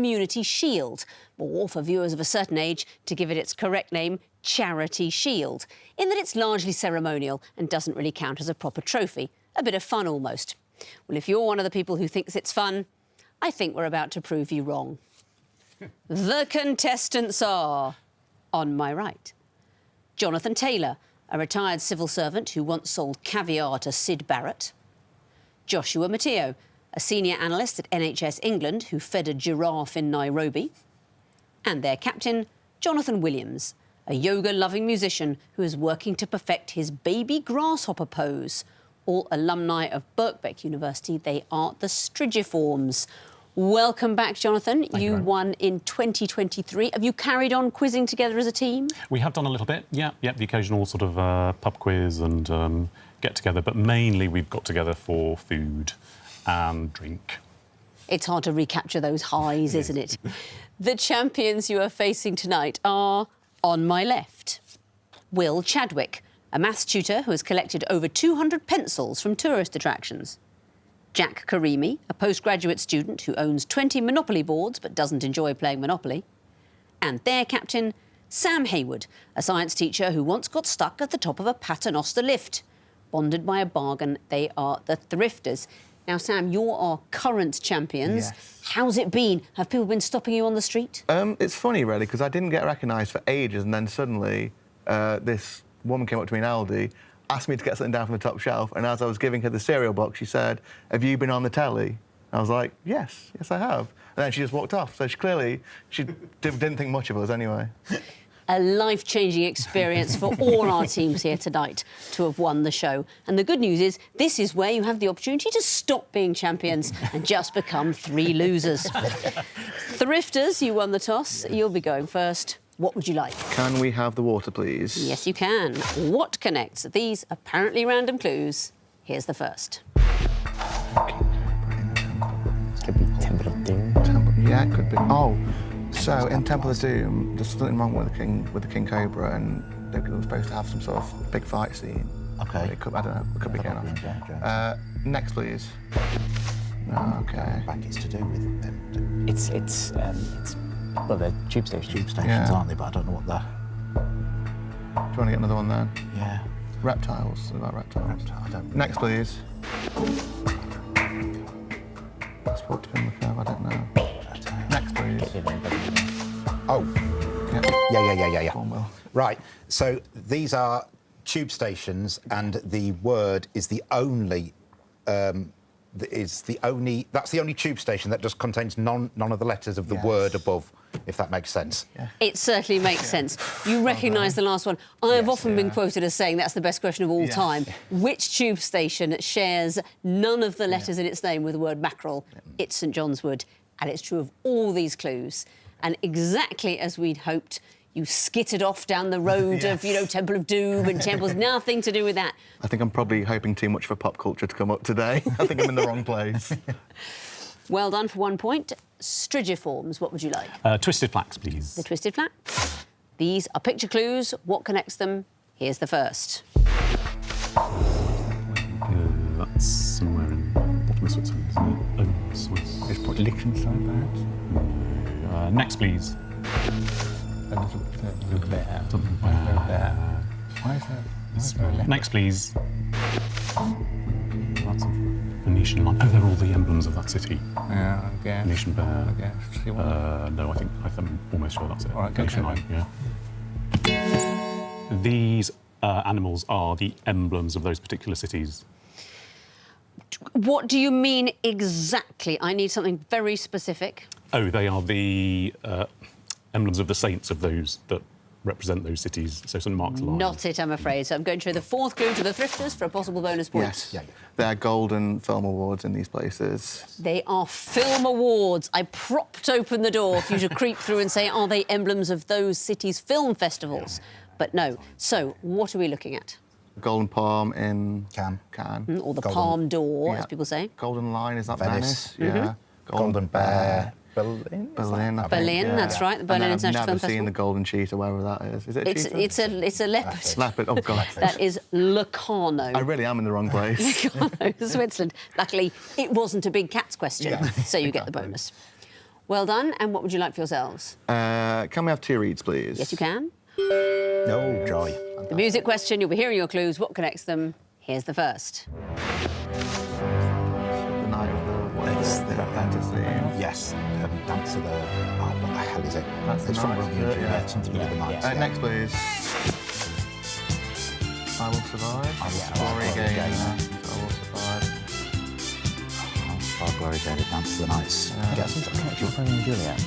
Community Shield, or for viewers of a certain age, to give it its correct name, Charity Shield, in that it's largely ceremonial and doesn't really count as a proper trophy. A bit of fun almost. Well, if you're one of the people who thinks it's fun, I think we're about to prove you wrong. The contestants are, on my right, Jonathan Taylor, a retired civil servant who once sold caviar to Syd Barrett. Joshua Matteo, a senior analyst at NHS England who fed a giraffe in Nairobi. And their captain, Jonathan Williams, a yoga-loving musician who is working to perfect his baby grasshopper pose. All alumni of Birkbeck University, they are the Strigiforms. Welcome back, Jonathan. You won in 2023. Have you carried on quizzing together as a team? We have done a little bit, yeah, the occasional sort of pub quiz and get together, but mainly we've got together for food and drink. It's hard to recapture those highs, isn't it? The champions you are facing tonight are, on my left, Will Chadwick, a maths tutor who has collected over 200 pencils from tourist attractions. Jack Karimi, a postgraduate student who owns 20 Monopoly boards but doesn't enjoy playing Monopoly. And their captain, Sam Haywood, a science teacher who once got stuck at the top of a paternoster lift. Bonded by a bargain, they are the Thrifters. Now, Sam, you're our current champions. Yes. How's it been? Have people been stopping you on the street? It's funny, really, because I didn't get recognised for ages, and then suddenly this woman came up to me in Aldi, asked me to get something down from the top shelf, and as I was giving her the cereal box, she said, "Have you been on the telly?" I was like, yes, I have. And then she just walked off. So she didn't think much of us anyway. A life-changing experience for all our teams here tonight to have won the show. And the good news is, this is where you have the opportunity to stop being champions and just become three losers. Thrifters, you won the toss. You'll be going first. What would you like? Can we have the water, please? Yes, you can. What connects these apparently random clues? Here's the first. Could be Temple of Doom. Yeah, it could be. Oh, so in Temple of Doom, there's something wrong with the King Cobra, and they were supposed to have some sort of big fight scene. Okay. It could, I don't know. It could be going on. Next, please. No, okay. Back it's to do with them. It's well, they're tube stations. Tube stations, Yeah. aren't they? But I don't know what they're. Do you want to get another one then? Yeah. Reptiles. What about reptiles? I don't. Next, please. Sport to pin the curve, I don't know. Next, please. Oh. Yeah. Cornwall. Right. So these are tube stations, and the word is the only. That's the only tube station that just contains none of the letters of the word above, if that makes sense. Yeah. It certainly makes sense. You recognise the last one. I have often been quoted as saying that's the best question of all time. Which tube station shares none of the letters in its name with the word mackerel? It's St John's Wood. And it's true of all these clues. And exactly as we'd hoped, you skittered off down the road of, Temple of Doom and temples. Nothing to do with that. I think I'm probably hoping too much for pop culture to come up today. I think I'm in the wrong place. Well done for 1 point. Strigiforms, what would you like? Twisted flax, please. The twisted flax. These are picture clues. What connects them? Here's the first. That's somewhere in bottom of Switzerland, isn't it? Oh, Swiss. It's probably Liechtenstein, perhaps. Next, please. Something bear. Why is that? Next, please. That's a Venetian line. Oh, they're all the emblems of that city. Yeah, I guess. Venetian bear. I guess. No, I'm almost sure that's it. All right, go Venetian ahead. line, yeah. These animals are the emblems of those particular cities. What do you mean exactly? I need something very specific. Oh, they are the emblems of the saints of those that represent those cities. So St Mark's Line. Not it, I'm afraid. So I'm going to show the fourth clue to the Thrifters for a possible bonus point. Yes. There are golden film awards in these places. They are film awards. I propped open the door for you to creep through and say, are they emblems of those cities' film festivals? But no. So what are we looking at? Golden Palm in Cannes. Or the Palm d'Or, as people say. Golden Line, is that Venice. Venice? Yeah. Golden Bear. Berlin. Berlin, I think, Berlin, yeah. that's right, the Berlin International Film I've never seen Festival. the golden cheetah, wherever that is. Is it a cheetah? It's a leopard. Leopard, oh God. That is Locarno. I really am in the wrong place. Locarno, Switzerland. Luckily, it wasn't a big cats question, so you get the bonus. Well done. And what would you like for yourselves? Can we have 2 reads, please? Yes, you can. No, joy. The music question, you'll be hearing your clues. What connects them? Here's the first. The night of the... What is the fantasy? Yes, Dance of the... Oh, what the hell is it? That's the It's from night, Romeo and yeah. Juliet, something to do with the night. Next, please. I Will Survive. I Will Survive, Glory Glory Gaynor. Gaynor. I Will Survive. Oh, Glory Gaynor, Dance of the Nights. Get some sort of connection with Romeo and Juliet.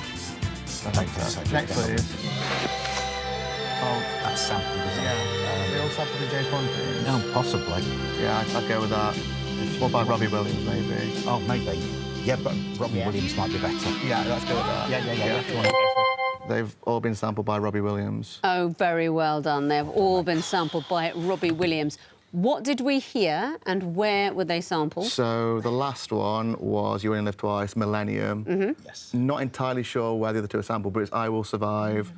I think so. Next, please. Oh, That's sampled, isn't yeah. They all sampled the James Bond theme. it? No, possibly. Yeah, I'd go with that. Or by Robbie Williams, maybe. Oh, maybe. Yeah, but Robin Williams might be better. Yeah, let's go with that. Yeah. They've all been sampled by Robbie Williams. Oh, very well done. They've all been sampled by Robbie Williams. What did we hear and where were they sampled? So the last one was You Only Live Twice, Millennium. Yes. Not entirely sure where the other two are sampled, but it's I Will Survive.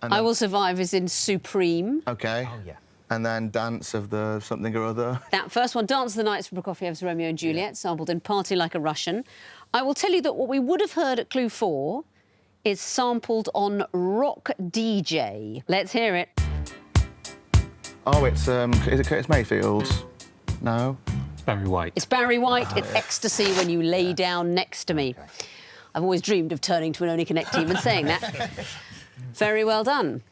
And I then- Will Survive is in Supreme. Okay. Oh, yeah. And then Dance of the Something or Other. That first one, Dance of the Nights from Prokofiev's Romeo and Juliet, sampled in Party Like a Russian. I will tell you that what we would have heard at Clue 4 is sampled on Rock DJ. Let's hear it. Oh, it's, is it Curtis Mayfield's? No? Barry White. It's Barry White. It's Ecstasy When You Lay Down Next to Me. I've always dreamed of turning to an Only Connect team and saying that. Very well done.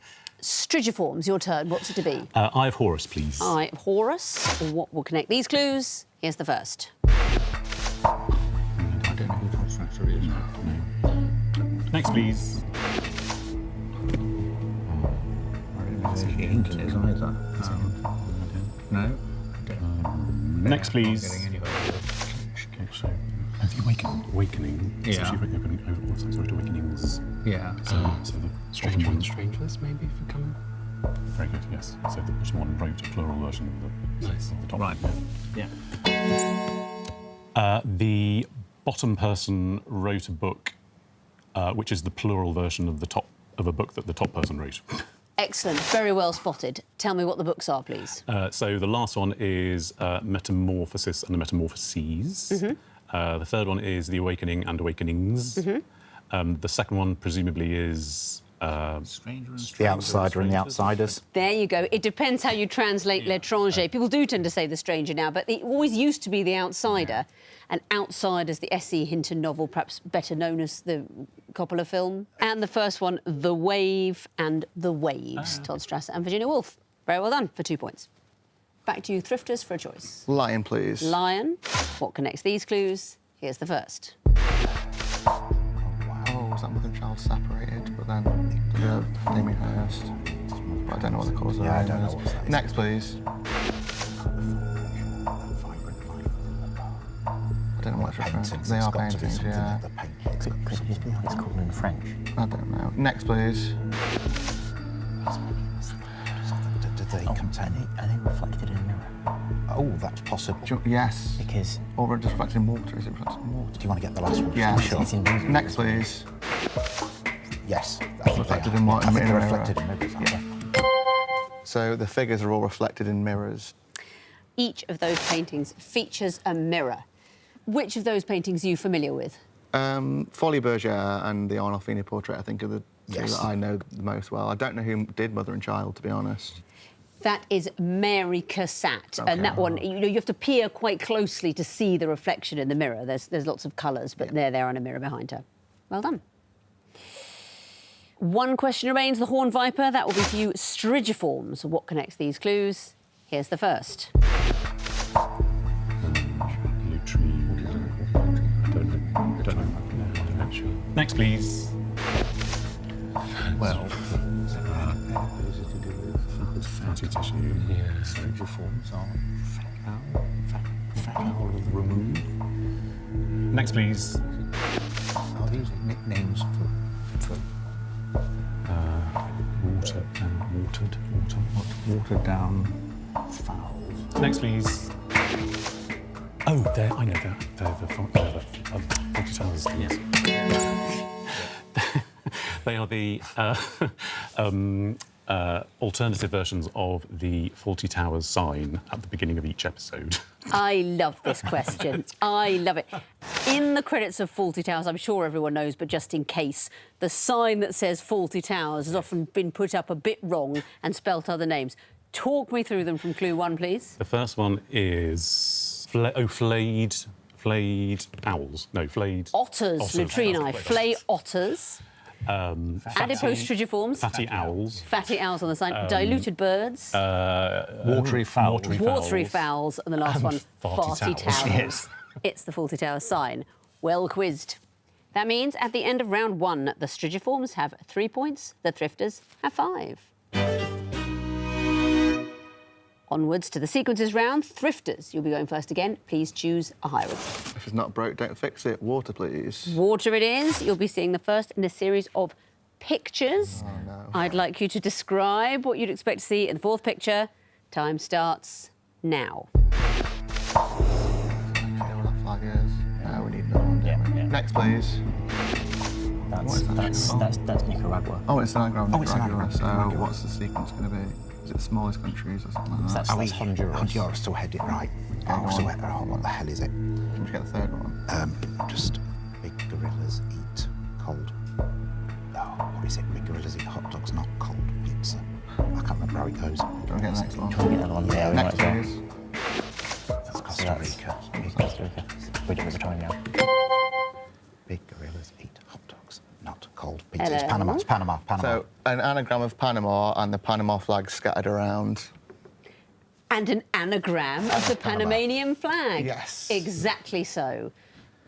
Strigiforms, your turn. What's it to be? Eye of Horus, please. Eye of Horus. What will connect these clues? Here's the first. I don't know who the constructor is. No. Next, please. No? Next, please. Okay, so the awakening. Yeah. So she's opening, sorry, awakenings. Yeah. So the Stranger one- and Strangeless, maybe, if we come. Very good, yes. So the one wrote a plural version of Nice. the top. Right. Yeah. Yeah. The bottom person wrote a book, which is the plural version of a book that the top person wrote. Excellent. Very well spotted. Tell me what the books are, please. So the last one is Metamorphosis and the Metamorphoses. The third one is The Awakening and Awakenings. The second one presumably is The Outsider and the Outsiders. There you go. It depends how you translate l'étranger. People do tend to say the stranger now, but it always used to be the outsider. And Outsiders, the S.E. Hinton novel, perhaps better known as the Coppola film. And the first one, The Wave and the Waves, Todd Strasser and Virginia Woolf. Very well done for 2 points. Back to you, Thrifters, for a choice. Lion, please. Lion. What connects these clues? Here's the first. Oh, was that Mother and Child separated? But then Amy Hurst. But I don't know what the cause of Yeah, I that don't know is. what that is. Next, please. I don't know what it's referring to. Paintings. They It's are got to be paintings, something yeah. that the paintings. Could it just be what it's called in French? I don't know. Next, please. Did they contain? Are they reflected in a mirror? Oh, that's possible. Yes. Because Or just reflected in water. Is it reflected in water? Do you want to get the last one? Yeah. Sure. it's invisible. Next, please. Yes. I think Reflected they are. in what? I think In they're a mirror. reflected in mirrors, aren't they? So the figures are all reflected in mirrors. Each of those paintings features a mirror. Which of those paintings are you familiar with? Folly Bergère and the Arnolfini portrait, I think, are the two Yes. that I know the most well. I don't know who did Mother and Child, to be honest. That is Mary Cassatt. Okay. And that one, you have to peer quite closely to see the reflection in the mirror. There's lots of colours, but they're there on a mirror behind her. Well done. One question remains, the Horned Viper. That will be for you, Strigiforms. What connects these clues? Here's the first. I don't know. Next, please. Well, Fatty tissue. yeah, Strigiforms are foul removed. Next, please. Are these nicknames for watered down fowls? Next, please. Oh, I know that. They're the Fawlty Towers things. They are the alternative versions of the Fawlty Towers sign at the beginning of each episode. I love this question. I love it. In the credits of Fawlty Towers, I'm sure everyone knows, but just in case, the sign that says Fawlty Towers has often been put up a bit wrong and spelt other names. Talk me through them from clue 1, please. The first one is flayed owls. No, flayed... Otters, Lutrini, flay otters. Adipose strigiforms. Fatty owls. Fatty owls on the sign. Diluted birds. Watery fowls. Watery fowls. And the last one, farty towers. Yes. It's the Fawlty Towers sign. Well quizzed. That means at the end of round 1, the Strigiforms have 3 points, the Thrifters have 5. Onwards to the sequences round. Thrifters, you'll be going first again. Please choose a hieroglyph. If it's not broke, don't fix it. Water, please. Water it is. You'll be seeing the first in a series of pictures. Oh, no. I'd like you to describe what you'd expect to see in the 4th picture. Time starts now. Okay, well, that flag is. No, we need another one, don't we? Yeah. Next, please. That's Nicaragua. Oh, it's Nicaragua. Oh, it's Nicaragua. So what's the sequence going to be? Is it the smallest countries or something like that? That's Honduras. Honduras still had it right. What the hell is it? Can we get the third one? Just big gorillas eat cold. Oh, what is it? Big gorillas eat hot dogs, not cold pizza. I can't remember how it goes. Do you want to get the next one? Try and get another one. Yeah, we might Next, as well. please. That's Costa Rica. Costa Rica. We're trying now. Big gorillas eat hot dogs, not cold pizza. It's Hello? Panama. It's Panama. So, an anagram of Panama and the Panama flag scattered around. And an anagram of the Panamanian flag. Yes. Exactly so.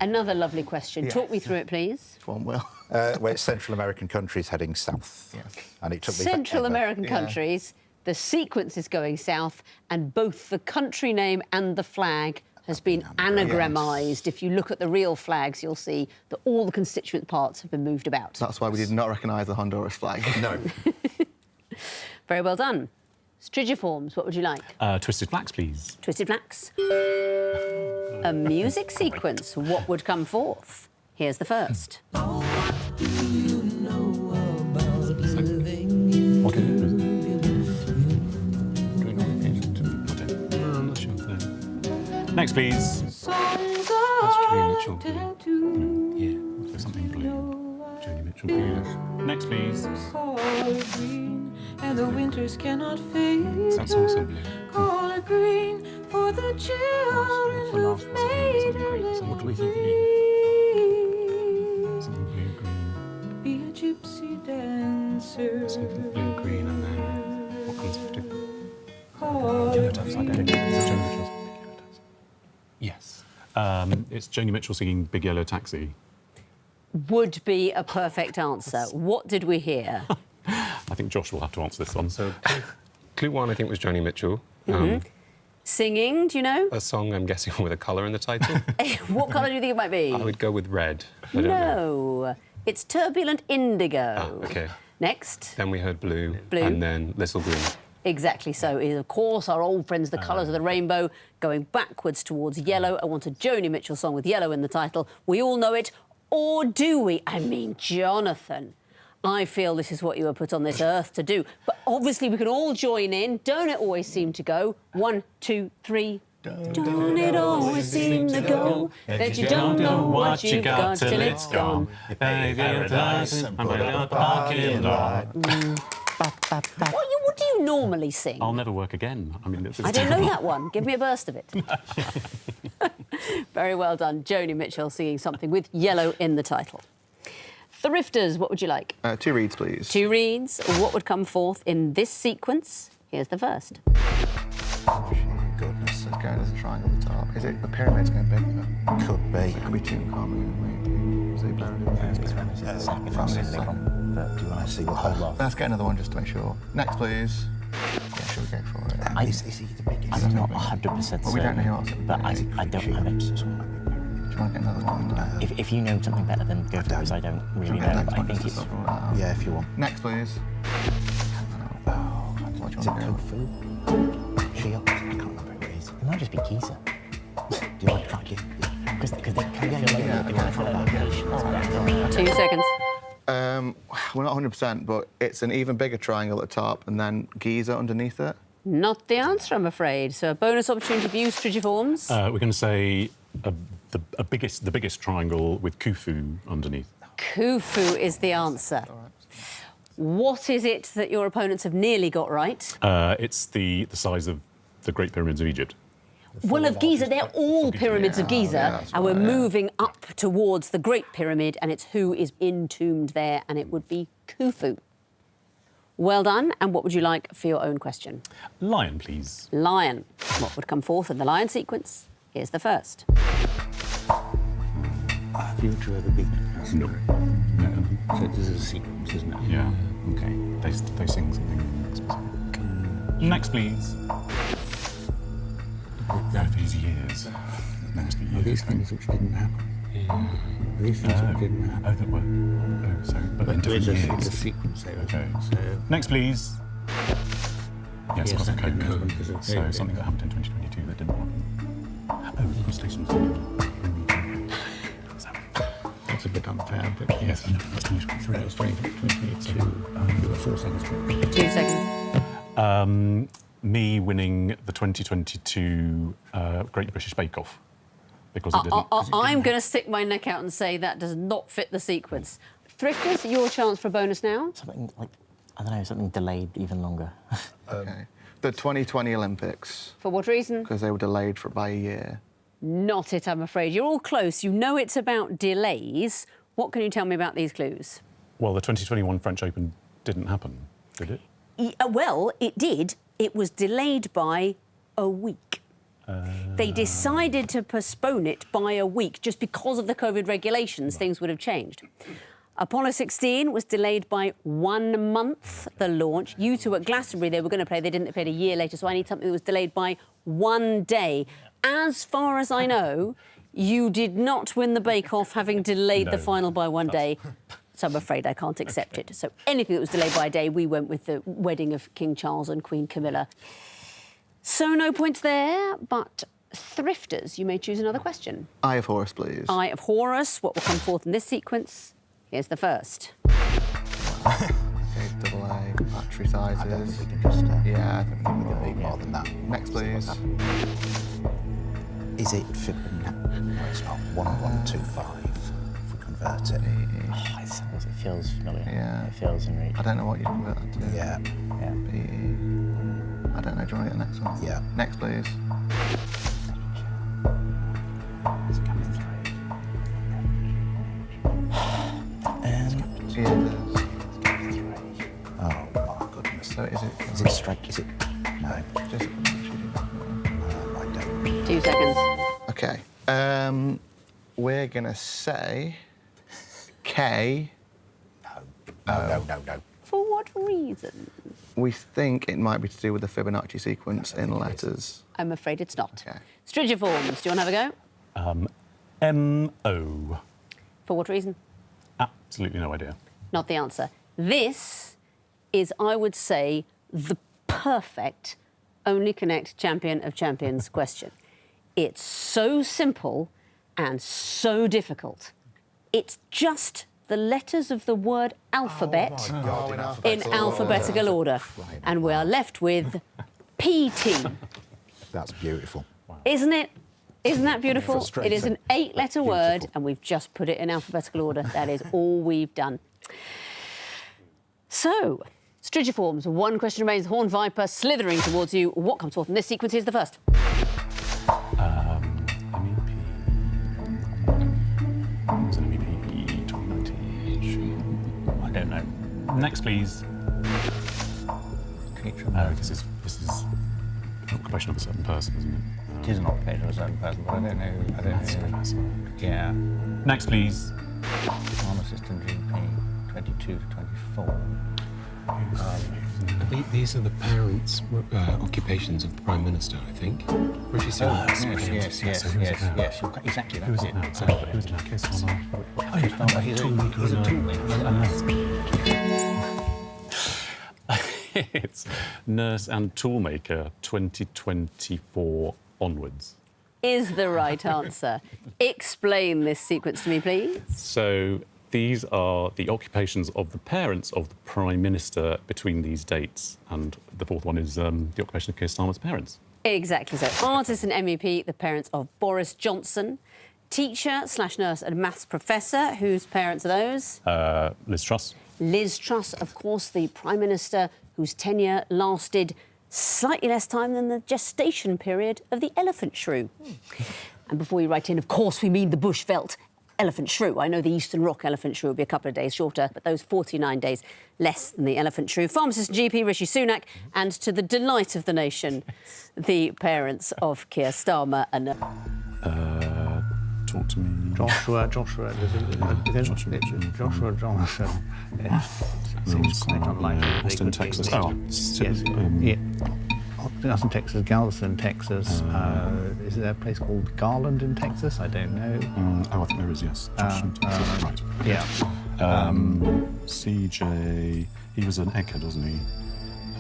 Another lovely question. Yes. Talk me through it, please. If one will. Where it's Central American countries heading south. Yes. And it took me Central forever. American Yeah. countries, the sequence is going south, and both the country name and the flag has been anagrammised. If you look at the real flags, you'll see that all the constituent parts have been moved about. That's why we did not recognise the Honduras flag. No. Very well done. Strigiforms, what would you like? Twisted flax, please. Twisted flax. A music sequence, what would come forth? Here's the first. What is it? Do we know what it is? I'm not sure. Next, please. That's Joni Mitchell. Yeah, there's something blue. Joni Mitchell blue. Next, please. And the winters cannot fade. That's also blue. Color green for the children who've made a little What do we think? Something blue, green. be a gypsy dancer. Something blue, green, and then what comes after? Color Yes. It's Joni Mitchell singing Big Yellow Taxi. Would be a perfect answer. What did we hear? I think Josh will have to answer this one. So, clue 1, I think, was Joni Mitchell. Singing, do you know? A song, I'm guessing, with a colour in the title. What colour do you think it might be? I would go with red. I don't know. No. It's turbulent indigo. Ah, OK. Next. Then we heard blue, Blue. and then little green. Exactly so. It is, of course, our old friends, the colours of the rainbow, going backwards towards yellow. I want a Joni Mitchell song with yellow in the title. We all know it. Or do we? I mean, Jonathan, I feel this is what you were put on this earth to do. But obviously we can all join in. Don't it always seem to go? 1, 2, 3. Don't it always seem to go that you don't know what you've got till it's gone? What do you normally sing? I'll never work again. I mean, I don't know that one. Give me a burst of it. Very well done. Joni Mitchell singing something with yellow in the title. Thrifters, what would you like? 2 reads, please. 2 reads. What would come forth in this sequence? Here's the first. Goodness, it's going as a triangle at the top. Is it the pyramid's going bigger? Could be. It could be Tutankhamun, maybe. Is it buried in the Second, but Do you want to see what her... Let's get another one just to make sure. Next, please. Yeah, should we go for it? Is he the biggest? I'm not 100% certain. Well, we don't know who else it would But be. I don't have it. Do you want to get another one? If you know something better, then go for it, because I don't really Should we get know. next But I one think just it's... to sort it out? Yeah, if you want. Next, please. What do you Is it want to go Kung with? Fu? She I can't remember who it is. It might just be Kisa. Do you want to try again? Because they can feel like Yeah, they okay. want to feel like location. 2 seconds. We're not 100%, but it's an even bigger triangle at the top and then Giza underneath it. Not the answer, I'm afraid. So a bonus opportunity for you, Strigiforms. We're going to say the biggest triangle with Khufu underneath. Khufu is the answer. What is it that your opponents have nearly got right? It's the size of the Great Pyramids of Egypt. Well, of Giza, they're all pyramids of Giza, that's and we're right, yeah. moving up towards the Great Pyramid, and it's who is entombed there, and it would be Khufu. Well done, and what would you like for your own question? Lion, please. Lion. What would come forth in the lion sequence? Here's the first. Have you two ever been to Castle? No. No. So this is a sequence, isn't it? Yeah. Okay. They sing something specific. Next, please. These years. There must be Are these years. things which didn't happen? Yeah. Are these things which didn't happen? Oh, that were. Oh, so, but in different There's a years. sequence there, isn't Okay. it? So, Next, please. Yes, Yes, because of that didn't happen COVID. because of So COVID. something that happened in 2022 that didn't happen. Oh, stations. that's a bit unfair, but Yes, I know. That's 2023. That was 2022. You were 4 seconds. 2 seconds. Me winning the 2022 Great British Bake Off because it didn't. I'm going to stick my neck out and say that does not fit the sequence. Thrifters, your chance for a bonus now. Something like, I don't know, something delayed even longer. Okay. The 2020 Olympics, For what reason? because they were delayed by a year. Not it, I'm afraid. You're all close. You know it's about delays. What can you tell me about these clues? Well, the 2021 French Open didn't happen, did it? Well, it did. It was delayed by a week. They decided to postpone it by a week just because of the COVID regulations. Things would have changed. Apollo 16 was delayed by 1 month, the launch. U2 at Glastonbury, they were going to play. They didn't play a year later, so I need something that was delayed by 1 day. As far as I know, you did not win the bake-off having delayed the No. final by 1 day. So I'm afraid I can't accept it. So anything that was delayed by a day, we went with the wedding of King Charles and Queen Camilla. So no points there, but Thrifters, you may choose another question. Eye of Horus, please. Eye of Horus, what will come forth in this sequence? Here's the first. Okay, double A, battery sizes. I don't think we can just. Yeah, I think we We can can read more than that. Next, please. Is it Fibonacci? No, it's not. 1125. If we convert it. Oh, it feels familiar. Yeah. It feels in reach. I don't know what you convert that to. Yeah. Yeah. PE. I don't know. Do you want to get the next one? Yeah. Next, please. Yeah, it is. Oh my goodness. So is it? Is it strike? Is it? No. Just, I don't. 2 seconds. okay. We're gonna say K. No. For what reason? We think it might be to do with the Fibonacci sequence in letters. I'm afraid it's not. Okay. Strigiforms, do you want to have a go? M-O. For what reason? Absolutely no idea. Not the answer. This is, I would say, the perfect Only Connect Champion of Champions question. It's so simple and so difficult. It's just the letters of the word alphabet in alphabetical order. And we are left with PT. That's beautiful. Isn't it? Isn't that beautiful? It Frustrating. is an 8-letter word, Beautiful. and we've just put it in alphabetical order. That is all we've done. So, Strigiforms, 1 question remains. Horned Viper slithering towards you. What comes forth in this sequence? Here's the first. MEP. It was an MEP 2019. I don't know. Next, please. Because this is an occupation of a certain person, isn't it? It is an occupation of a certain person, but I don't know. Yeah. Next, please. Pharmacist and GP, 22 to 24. These are the parents' occupations of the Prime Minister, I think. British Yes, civilians. yes. Exactly that. Who is it now? Who is it now? Case on our... He's a toolmaker. It's Nurse and Toolmaker 2024 onwards. Is the right answer. Explain this sequence to me, please. So These are the occupations of the parents of the Prime Minister between these dates. And the fourth one is the occupation of Keir Starmer's parents. Exactly so. Artist and MEP, the parents of Boris Johnson. Teacher/nurse and maths professor, whose parents are those? Liz Truss. Liz Truss, of course, the Prime Minister whose tenure lasted slightly less time than the gestation period of the elephant shrew. And before you write in, of course, we mean the bushveld elephant shrew. I know the Eastern Rock elephant shrew will be a couple of days shorter, but those 49 days less than the elephant shrew. Pharmacist and GP Rishi Sunak, and to the delight of the nation, the parents of Keir Starmer and... Talk to me. Joshua Johnson. Yes. Seems quite unlikely. Austin, Texas. Austin, Texas, Galveston, Texas. Is there a place called Garland in Texas? I don't know. I think there is, yes. Joshua, Texas. Right. Yeah. CJ, he was an egghead, wasn't he?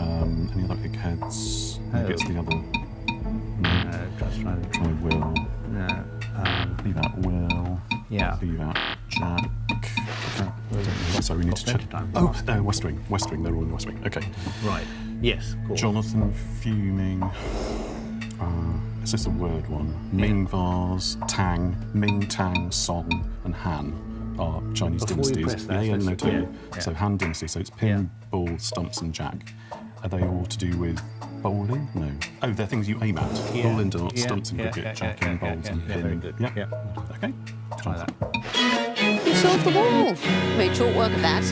Any other eggheads? Maybe it's the other. Just trying to Try Will. No. Leave out Will. Yeah. Leave out Jack. Okay. So we need to check. Oh, West Wing. West Wing. They're all in the West Wing. Okay. Right. Yes. Of course. Jonathan Fuming. Is this a word one? Ming Vase, Tang, Ming Tang, Song, and Han are Chinese Before you dynasties. press that, No, totally. yeah. So Han dynasty. So it's Pin, Bull, Stumps, and Jack. Are they all to do with bowling? No. Oh, they're things you aim at. Yeah. Bull and darts, Yeah, Stumps and yeah, cricket, yeah, Jack yeah, and yeah, bowls yeah, and yeah, pin. very good. Yeah. Yeah. Okay. Try that. You solved the wall. Made short work of that.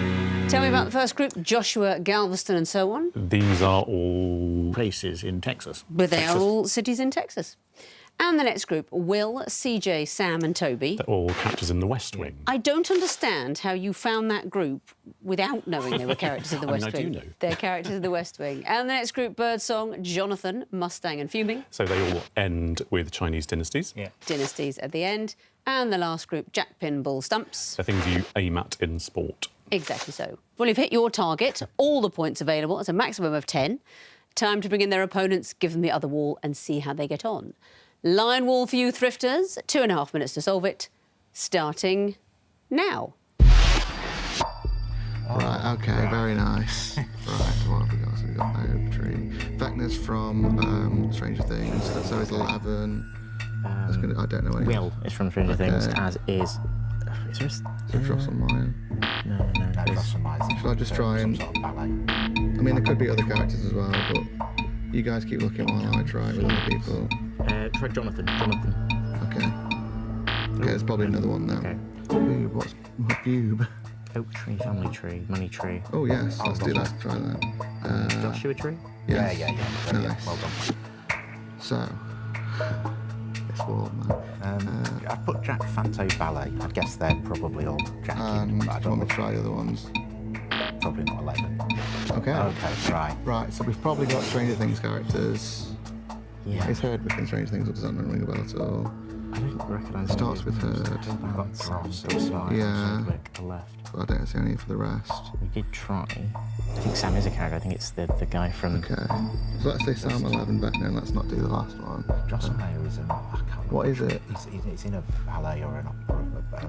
Tell me about the first group, Joshua, Galveston and so on. These are all Places in Texas. But they Texas. are all cities in Texas. And the next group, Will, CJ, Sam and Toby. they're all characters in the West Wing. I don't understand how you found that group without knowing they were characters of the I mean, West I do Wing. know. They're characters of the West Wing. And the next group, Birdsong, Jonathan, Mustang and Fuming. So they all end with Chinese dynasties. Yeah. Dynasties at the end. And the last group, Jack, Pin, Bull, Stumps. They're things you aim at in sport. Exactly so. Well, you've hit your target. All the points available. It's a maximum of 10. Time to bring in their opponents, give them the other wall and see how they get on. Line wall for you, Thrifters. 2.5 minutes to solve it. Starting now. Right, okay, very nice. Right, what have we got? So we've got Oak Tree. Vecna's from Stranger Things, so it's 11. I don't know any. Will is from Stranger Things, as is... Is there So Drosselmeyer. No. Shall I just try and... I mean, there could be other characters as well, but you guys keep looking while I try with other people. Try Jonathan. Okay, there's probably another one now. Okay. Boob, what's boob? Oak tree, family tree, money tree. Oh yes, let's try that. Joshua tree? Yes. Yeah. Nice. Well done. So, it's Ward, man. I put Jack Fanto Ballet. I guess they're probably all Jack in, And but I do you don't want me know. to try the other ones? Probably not 11. Okay. Okay, right. Right, so we've probably got Stranger Things characters. Yeah. Is Herd within Stranger Things, or does that not ring a bell at all? I don't recognise It starts with Herd. We've got Cross, Yeah. Sedgwick, the left. But I don't see any for the rest. We did try. I think Sam is a character. I think it's the guy from... Okay. So let's say Sam 11 Vecna, and let's not do the last one. Drosselmeyer is in... I can't remember. What is it? He's in a ballet or an opera.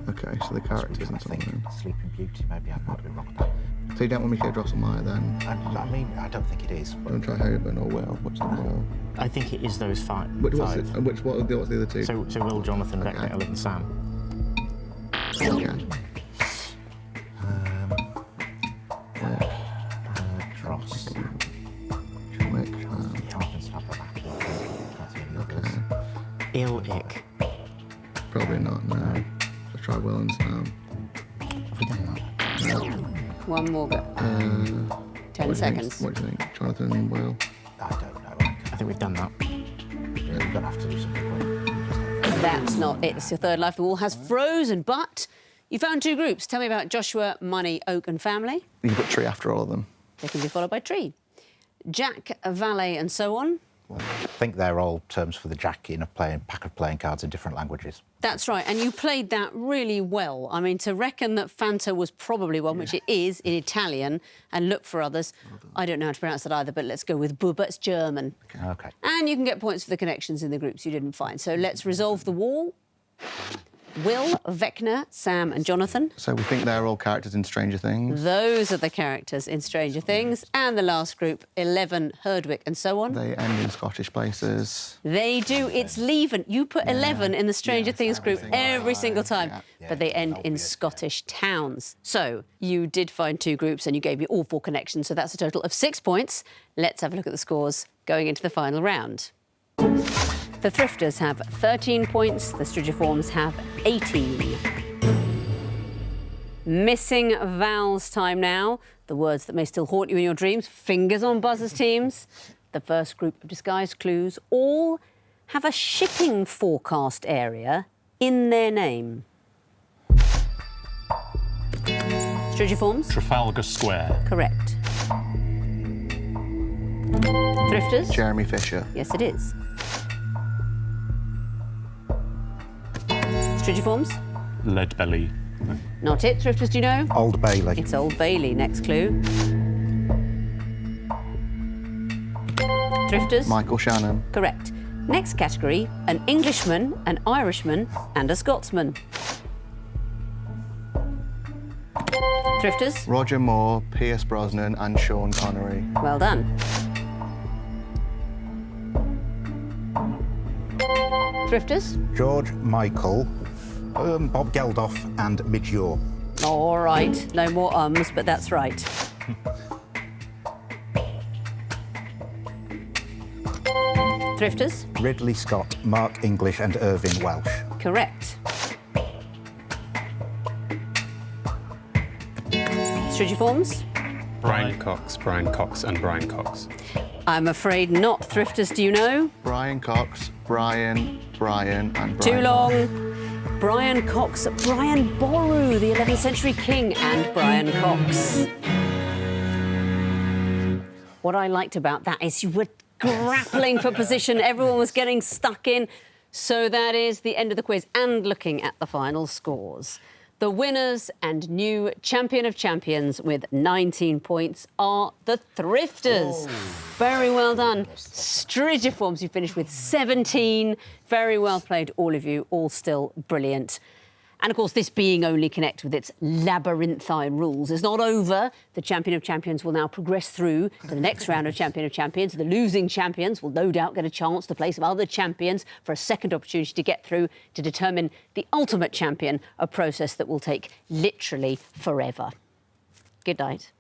Okay, so the characters and I think something. Sleeping Beauty, maybe I might be wrong with that. So you don't want me to go Drosselmeyer then? I mean, I don't think it is. I'm gonna try Hoban or Will. What's the Will? I think it is those five. What's five. it? What's the other two? So Will, Jonathan, Okay. Vecna, 11, Sam. Okay. Dross. Wick, Jonathan's not a match. okay. Ill-ick. Probably not, no. Let's try Will and Sam. Have we done that? One more go. 10 What do you seconds. think? What do you think? Jonathan and Will? I don't know. I think we've done that. You're going to have to do something. That's not it. It's your third life. The wall has frozen, but you found two groups. Tell me about Joshua, Money, Oak and Family. You can put Tree after all of them. They can be followed by Tree. Jack, Valet and so on. I think they're all terms for the Jack in a pack of playing cards in different languages. That's right, and you played that really well. I mean, to reckon that Fanta was probably one, which it is in Italian, and look for others. I don't know how to pronounce that either, but let's go with Bubba, it's German. Okay. And you can get points for the connections in the groups you didn't find. So let's resolve the wall. Will, Vecna, Sam and Jonathan. So we think they're all characters in Stranger Things. Those are the characters in Stranger Things. And the last group, 11, Herdwick and so on. They end in Scottish places. They do. It's Leven. You put 11 in the Stranger Things group every single time. But they end in Scottish towns. So you did find 2 groups and you gave me all 4 connections. So that's a total of 6 points. Let's have a look at the scores going into the final round. The Thrifters have 13 points. The Strigiforms have 18. Missing vowels time now. The words that may still haunt you in your dreams. Fingers on buzzers, teams. The first group of disguised clues all have a shipping forecast area in their name. Strigiforms? Trafalgar Square. Correct. Thrifters? Jeremy Fisher. Yes, it is. Strigiforms? Leadbelly. Not it. Thrifters, do you know? Old Bailey. It's Old Bailey. Next clue. Thrifters? Michael Shannon. Correct. Next category, an Englishman, an Irishman and a Scotsman. Thrifters? Roger Moore, Pierce Brosnan and Sean Connery. Well done. Thrifters? George Michael, Bob Geldof and Midge Ure. All right. No more ums, but that's right. Thrifters? Ridley Scott, Mark English and Irving Welsh. Correct. Strigiforms? Brian Cox, and Brian Cox. I'm afraid not. Thrifters, do you know? Brian Cox, Brian, and Brian. Too long. Brian Cox, Brian Boru, the 11th century king, and Brian Cox. What I liked about that is you were grappling for position. Everyone was getting stuck in. So that is the end of the quiz. And looking at the final scores. The winners and new champion of champions with 19 points are the Thrifters. Very well done. Strigiforms, you finished with 17. Very well played, all of you, all still brilliant. And of course, this being only Connect with its labyrinthine rules is not over. The Champion of Champions will now progress through to the next round of Champion of Champions. The losing champions will no doubt get a chance to play some other champions for a second opportunity to get through to determine the ultimate champion, a process that will take literally forever. Good night.